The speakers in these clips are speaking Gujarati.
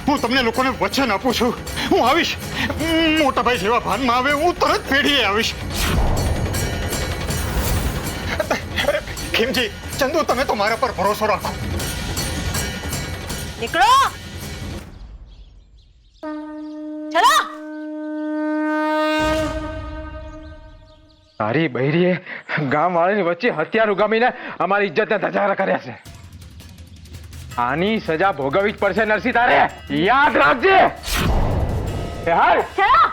હું તમને લોકોને વચન આપું છું, હું આવીશ. મોટા ભાઈ જેવા ભાનમાં આવે હું તરત પેઢીએ આવીશ. ખીમજી, ચંદુ, તમે તો મારા પર ભરોસો રાખો. નીકળો, ચલો. તારી બૈરીએ ગામ વાળાની વચ્ચે હથિયાર ઉગામીને અમારી ઇજ્જતને ધજારા કર્યા છે. આની સજા ભોગવવી જ પડશે નરસિંહ તારે, યાદ રાખજે. હાલ ચલો.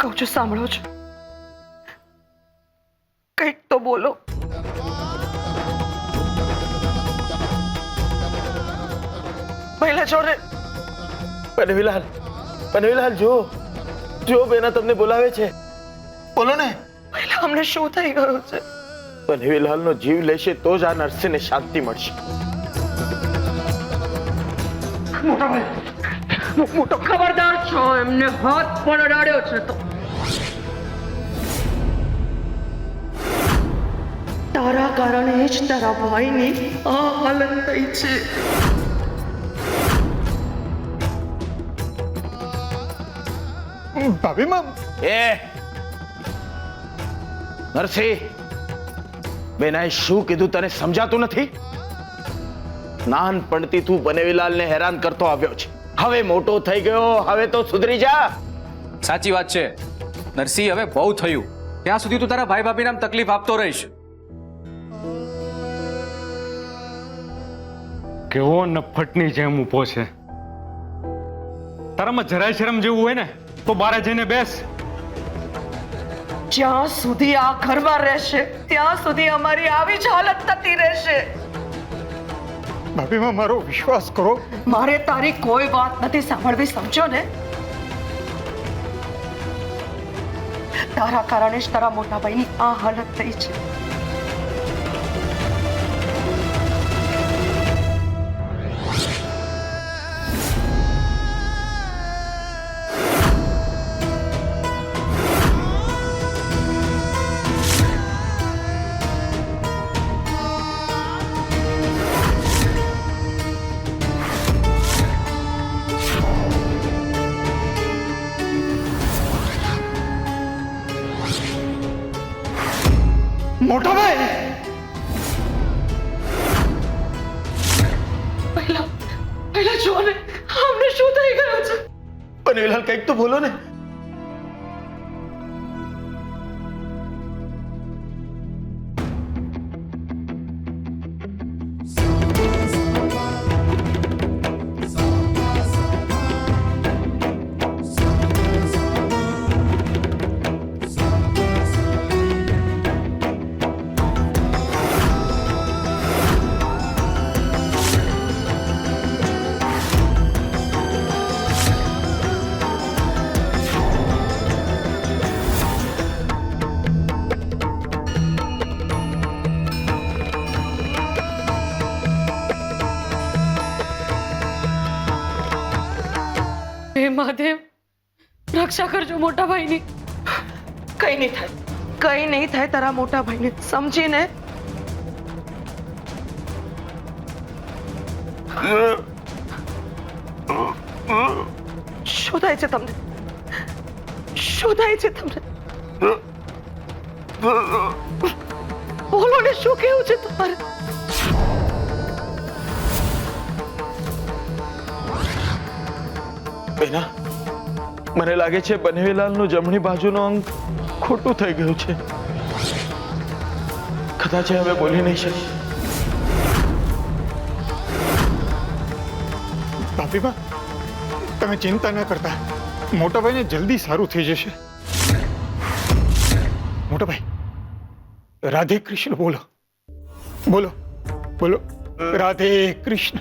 કહું છું, સાંભળો છો? કંઈક તો બોલો. પહેલા છોડે. પનવીલાલ, જો બેના તમને બોલાવે છે. બોલો ને. પહેલા અમને શું થઈ ગયું છે? પનવીલાલનો જીવ લેશે તો જ આ નરસિંહને શાંતિ મળશે. મોટો ખબરદાર છો, એમને હાથ પણ અડાડ્યો છે તો તારા કારણે જ તારા ભાઈની આ હાલત થઈ છે. ભાભીમાં નરસિંહ, બેનાએ શું કીધું તને સમજાતું નથી? નાનપણથી તું પનવીલાલને હેરાન કરતો આવ્યો છે. હવે મોટો થઈ ગયો, હવે તો સુધરી જા. સાચી વાત છે નરસિંહ, હવે બહુ થયું. ત્યાં સુધી તું તારા ભાઈ ભાભીને આમ તકલીફ આપતો રહીશ. કેવો નફટની જેમ ઊભો છે. તારામાં જરાય શરમ જેવું હોય ને તો બારે જઈને બેસ. જ્યાં સુધી આ ઘરમાં રહેશે ત્યાં સુધી અમારી આવી જ હાલત થતી રહેશે. ભાભીમાં મારો વિશ્વાસ કરો. મારે તારી કોઈ વાત નથી સાંભળવી, સમજો ને? તારા કારણે જ તારા મોટા ભાઈની આ હાલત થઈ છે. મોટા ભાઈ, પહેલા જો ને, અમને શું થઈ ગયું છે? પનવીલાલ, કંઈક તો બોલો ને. હે મહાદેવ, રક્ષા કરજો મોટા ભાઈની. કઈ નહીં થાય, કઈ નહીં થાય તારા મોટા ભાઈને, સમજીને? શું થાય છે તમને? શું થાય છે તમને? બોલો ને, શું કેવું છે તમારે? બેના, મને લાગે છે પનવીલાલનું જમણી બાજુનો અંગ ખોટું થઈ ગયું છે. કદાચ હવે બોલી નહીં શકે. ભાભીમાં, તમે ચિંતા ન કરતા. મોટા ભાઈને જલ્દી સારું થઈ જશે. મોટા ભાઈ, રાધે કૃષ્ણ બોલો. બોલો બોલો. રાધે કૃષ્ણ.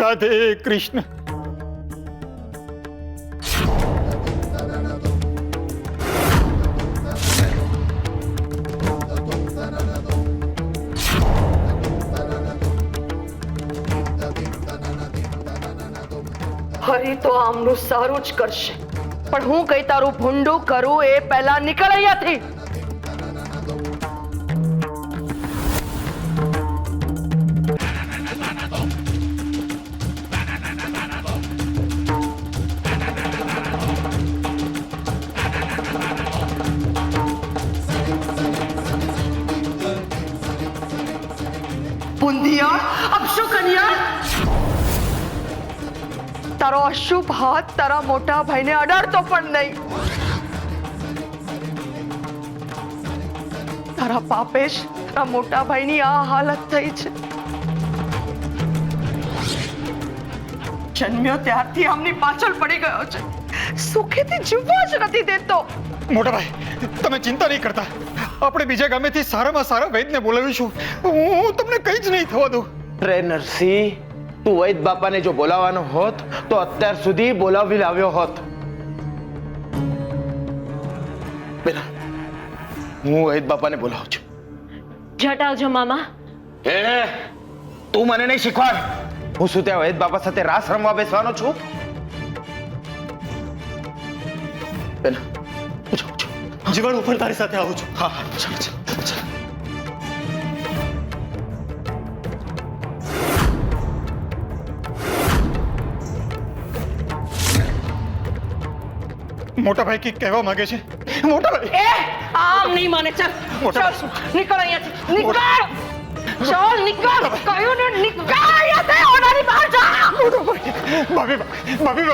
રાધે કૃષ્ણ. હરી તો આમનું સારું જ કરશે, પણ હું કઈ તારું ભૂંડું કરું એ પહેલા નીકળ અહીંયાથી. બુંદિયા, અપશુક કન્યા, તારો અશુભ હાથ તારા મોટા ભાઈને અડાડતો પણ નહીં. તારા પાપેશ તારા મોટા ભાઈની આ હાલત થઈ છે. જન્મ્યો ત્યારથી આમની પાછળ પડી ગયો છે, સુખેથી જીવવા જ નથી દેતો. મોટા ભાઈ, તમે ચિંતા નહીં કરતા. આપણે બીજા ગામેથી સારામાં સારા વૈદને બોલાવીશું. હું તમને કંઈ જ નહીં થવા દઉં. રે નરસિંહ, તું વૈદ બાપાને જો બોલાવવાનો હોત તો અત્યાર સુધી બોલાવી લાવ્યો હોત. બેના, હું વૈદ બાપાને બોલાવું છું. જટાવજો મામા. એ તું મને નહીં શીખવાડ. હું શું ત્યાં વૈદ બાપા સાથે રાસ રમવા બેસવાનો છું? બેના, હું જાઉં છું. જીવન ઉપર તારી સાથે આવું છું. હા હા, ચાલ ચાલ ચાલ. મોટા ભાઈ કંઈક કહેવા માંગે છે. મોટા ભાઈ, એ આમ નહીં માને. ચાલ મોટા ચાલ, નીકળ અહીંયાથી. નીકળ, ચાલ નીકળ. કયું ને નીકળ અહીંયાથી. ઓનાની બહાર જા. ભાભી, ભાભી,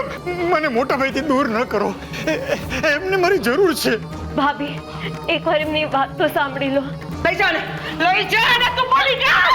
મને મોટા ભાઈથી દૂર ન કરો. એમને મારી જરૂર છે. ભાભી, એકવાર એમની વાત તો સાંભળી લો. લઈ જા ને, લઈ જા ને. તું બોલી જા.